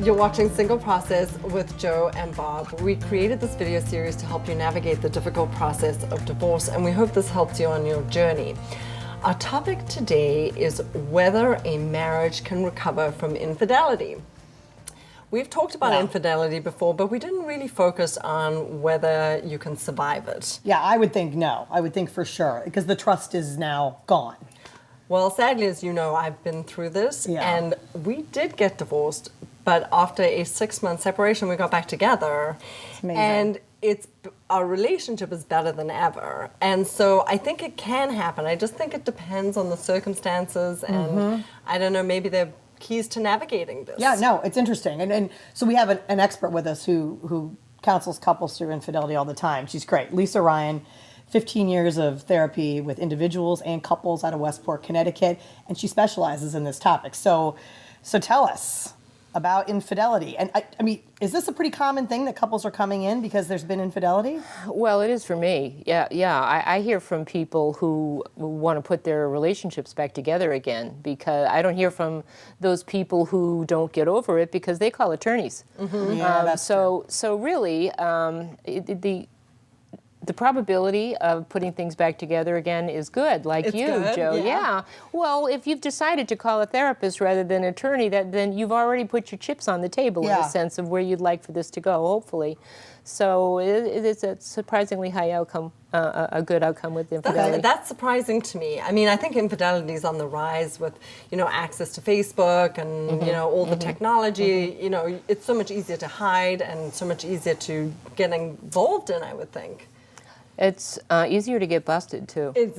You're watching Single Process with Joe and Bob. We created this video series to help you navigate the difficult process of divorce, and we hope this helps you on your journey. Our topic today is whether a marriage can recover from infidelity. We've talked about infidelity before, but we didn't really focus on whether you can survive it. Yeah, I would think no. I would think for sure, because the trust is now gone. Well, sadly, as you know, I've been through this, Yeah. and we did get divorced, but after a 6-month separation, we got back together. It's amazing. And our relationship is better than ever. And so I think it can happen. I just think it depends on the circumstances, and I don't know, maybe there are keys to navigating this. Yeah, no, it's interesting. And so we have an expert with us who counsels couples through infidelity all the time. She's great. Lisa Ryan, 15 years of therapy with individuals and couples out of Westport, Connecticut, and she specializes in this topic. So tell us about infidelity. And I mean, is this a pretty common thing that couples are coming in because there's been infidelity? Well, it is for me. Yeah. I hear from people who want to put their relationships back together again, because I don't hear from those people who don't get over it because they call attorneys. Yeah, that's so really, the probability of putting things back together again is good, like It's you, good, Joe. yeah. Well, if you've decided to call a therapist rather than an attorney, then you've already put your chips on the table in a sense of where you'd like for this to go, hopefully. So it is a surprisingly high outcome, a good outcome with infidelity. That's surprising to me. I mean, I think infidelity is on the rise with, access to Facebook and, all the technology. It's so much easier to hide and so much easier to get involved in, I would think. It's easier to get busted, too. It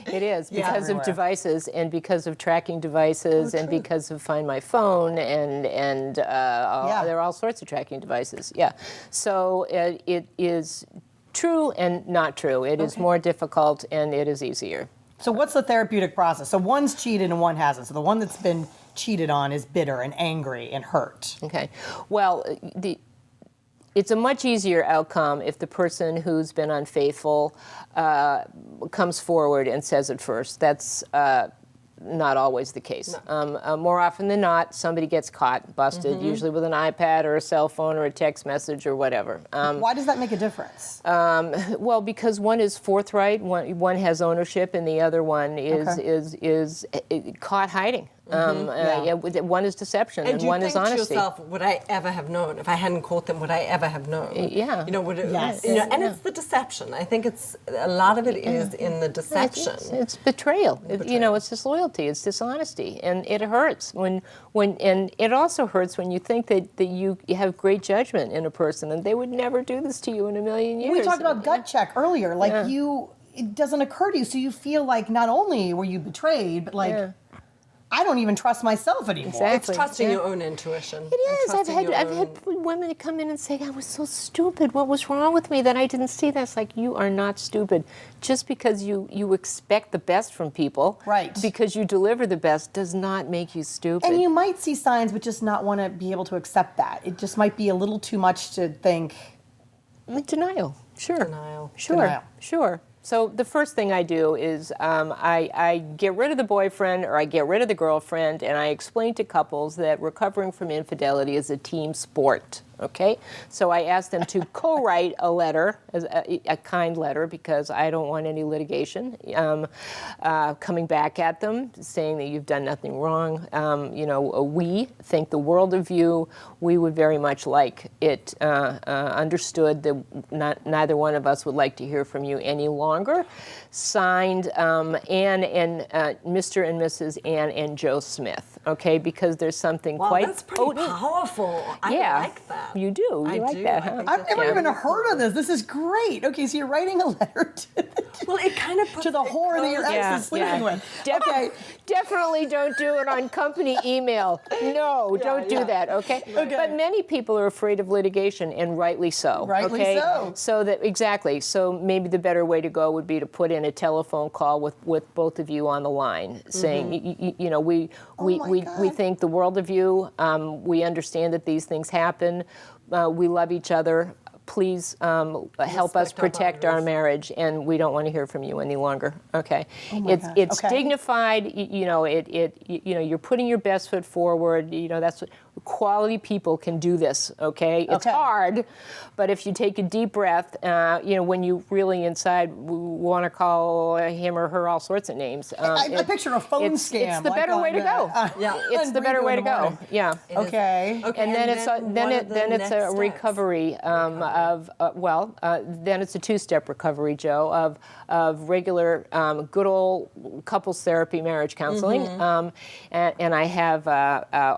is, because of devices and because of tracking devices and because of Find My Phone and there are all sorts of tracking devices. Yeah. So it is true and not true. It is more difficult and it is easier. So what's the therapeutic process? So one's cheated and one hasn't. So the one that's been cheated on is bitter and angry and hurt. Okay. Well, it's a much easier outcome if the person who's been unfaithful comes forward and says it first. That's not always the case. No. More often than not, somebody gets caught, busted, usually with an iPad or a cell phone or a text message or whatever. Why does that make a difference? Well, because one is forthright, one has ownership, and the other one is caught hiding. One is deception and one is honesty. And you think to yourself, would I ever have known? If I hadn't caught them, would I ever have known? Yeah. And it's the deception. I think a lot of it is in the deception. It's betrayal. It's disloyalty. It's dishonesty, and it hurts and it also hurts when you think that you have great judgment in a person, and they would never do this to you in a million years. We talked about gut check earlier. It doesn't occur to you, so you feel like not only were you betrayed, but I don't even trust myself anymore. Exactly. It's trusting your own intuition. It is. I've had women come in and say, I was so stupid. What was wrong with me that I didn't see that? It's like, you are not stupid. Just because you expect the best from people, because you deliver the best, does not make you stupid. And you might see signs, but just not want to be able to accept that. It just might be a little too much to think. Denial. Sure. Denial. Sure. So the first thing I do is I get rid of the boyfriend or I get rid of the girlfriend, and I explain to couples that recovering from infidelity is a team sport. Okay, so I ask them to co-write a letter, a kind letter, because I don't want any litigation coming back at them, saying that you've done nothing wrong. We think the world of you. We would very much like it understood that neither one of us would like to hear from you any longer. Signed, Ann and Mr. and Mrs. Ann and Joe Smith. Okay, because there's something quite that's pretty potent. Powerful. I like that. You do. You like that, huh? I've never even heard of this. This is great. Okay, so you're writing a letter to it kind of puts to the whore that your ex is sleeping with. Definitely don't do it on company email. No, don't do that, okay? But many people are afraid of litigation, and rightly so. Rightly so. So maybe the better way to go would be to put in a telephone call with both of you on the line, saying, we think the world of you. We understand that these things happen. We love each other. Please help us protect our marriage, and we don't want to hear from you any longer. Okay, it's dignified. You're putting your best foot forward. That's what quality people can do this, okay? It's hard, but if you take a deep breath, when you really inside want to call him or her all sorts of names. I picture a phone scam. It's the better way to go. It's the better way to go. Yeah. Okay. And then it's a recovery then it's a two-step recovery, Joe, of regular good old couples therapy, marriage counseling, and I have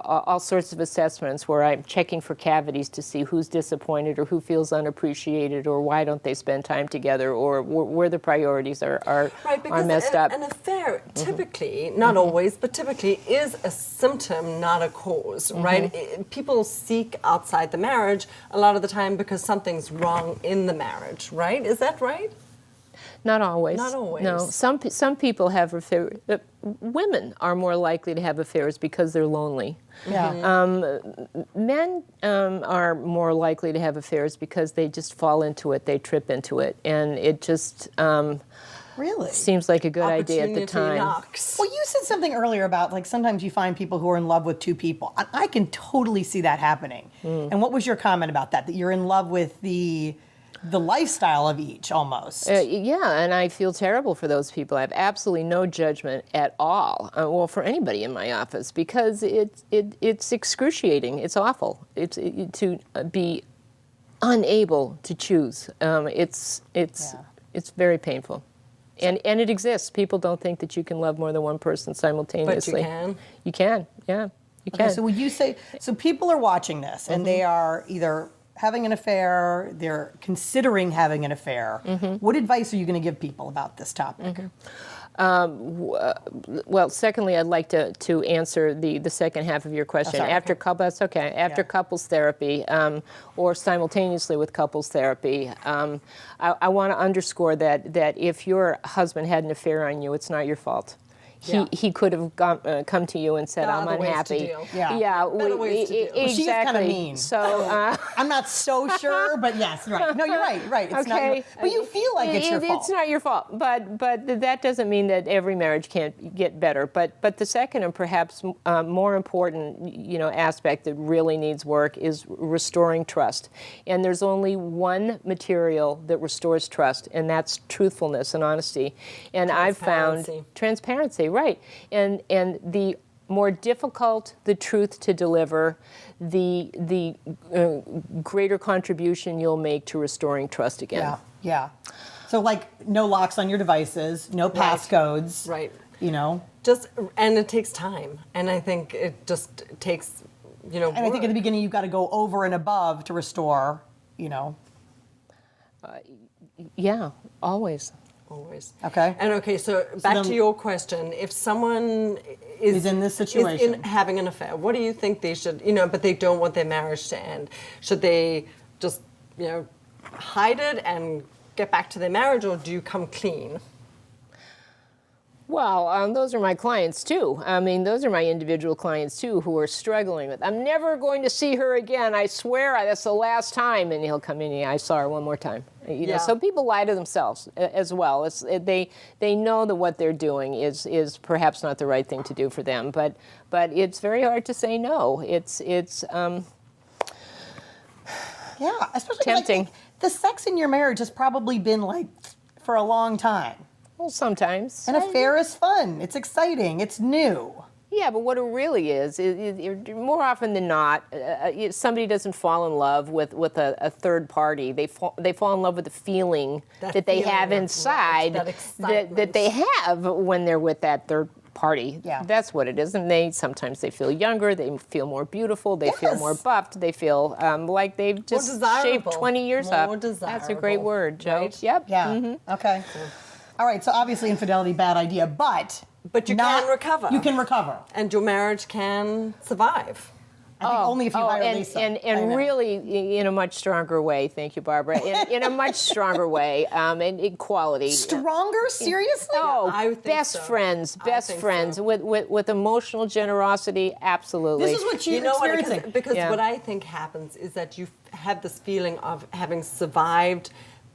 all sorts of assessments where I'm checking for cavities to see who's disappointed or who feels unappreciated or why don't they spend time together or where the priorities are messed up. An affair typically, not always, but typically is a symptom, not a cause, right? People seek outside the marriage a lot of the time because something's wrong in the marriage, right? Is that right? Not always. Not always. No, some people have affairs. Women are more likely to have affairs because they're lonely. Yeah. Men are more likely to have affairs because they just fall into it, they trip into it, and it just Really? seems like a good idea at the Opportunity time. knocks. Well, you said something earlier about like sometimes you find people who are in love with two people. I can totally see that happening. And what was your comment about that? That you're in love with the lifestyle of each almost. Yeah, and I feel terrible for those people. I have absolutely no judgment at all, for anybody in my office, because it's excruciating. It's awful. To be unable to choose. It's very painful. And it exists. People don't think that you can love more than one person simultaneously. But you can. You can, yeah. You can. Okay, so would you say, so people are watching this and they are either having an affair, they're considering having an affair. What advice are you going to give people about this topic? Well, secondly, I'd like to answer the second half of your question. sorry. After couples therapy, or simultaneously with couples therapy, I want to underscore that if your husband had an affair on you, it's not your fault. He could have come to you and said, There are "I'm other ways to unhappy." deal. Yeah. Better ways to deal. Well, she is exactly. kinda mean. So. I'm not so sure, but yes, right. No, you're right. It's not your, but you feel like it's your fault. It's not your fault, but that doesn't mean that every marriage can't get better. But the second and perhaps more important, aspect that really needs work is restoring trust. And there's only one material that restores trust, and that's truthfulness and honesty. And I've found transparency, right? And the more difficult the truth to deliver, the greater contribution you'll make to restoring trust again. Yeah. So like no locks on your devices, no passcodes. Right. And it takes time. And I think it just takes, And I think at the beginning you've got to go over and above to restore, Yeah, always. Always. Okay. And so back to your question, if someone is in this situation, in having an affair, what do you think they should, but they don't want their marriage to end? Should they just, hide it and get back to their marriage, or do you come clean? Well, those are my clients too. I mean, those are my individual clients too who are struggling with, I'm never going to see her again. I swear that's the last time. And he'll come in and I saw her one more time. So people lie to themselves as well. They know that what they're doing is perhaps not the right thing to do for them. But it's very hard to say no. It's especially tempting. The sex in your marriage has probably been like for a long time. Well, sometimes. An affair is fun. It's exciting. It's new. Yeah, but what it really is more often than not, somebody doesn't fall in love with a third party. They fall in love with the feeling that they have inside, that they have when they're with that third party. Yeah. That's what it is. And sometimes they feel younger, they feel more beautiful, they feel more buffed, they feel like they've just shaved 20 years up. That's a great word, Joe. Right? Yep. Yeah. Okay. All right. So obviously infidelity, bad idea, but you can recover. You can recover. And your marriage can survive. I think only if you hire Lisa. And really in a much stronger way. Thank you, Barbara. In a much stronger way, and equality. Stronger? Seriously? Oh, I think best so. friends, So. with emotional generosity, absolutely. This is what she's experiencing. Because what I think happens is that you have this feeling of having survived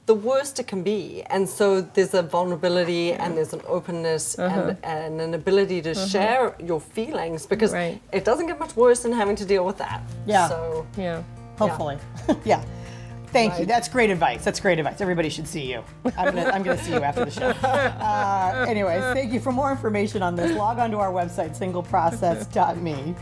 the worst it can be. And so there's a vulnerability and there's an openness and an ability to share your feelings, because Right. it doesn't get much worse than having to deal with that. Yeah. So Yeah. Hopefully. Yeah. Thank you. Right. That's great advice. That's great advice. Everybody should see you. I'm gonna see you after the show. Anyways, thank you. For more information on this, log on to our website, singleprocess.me.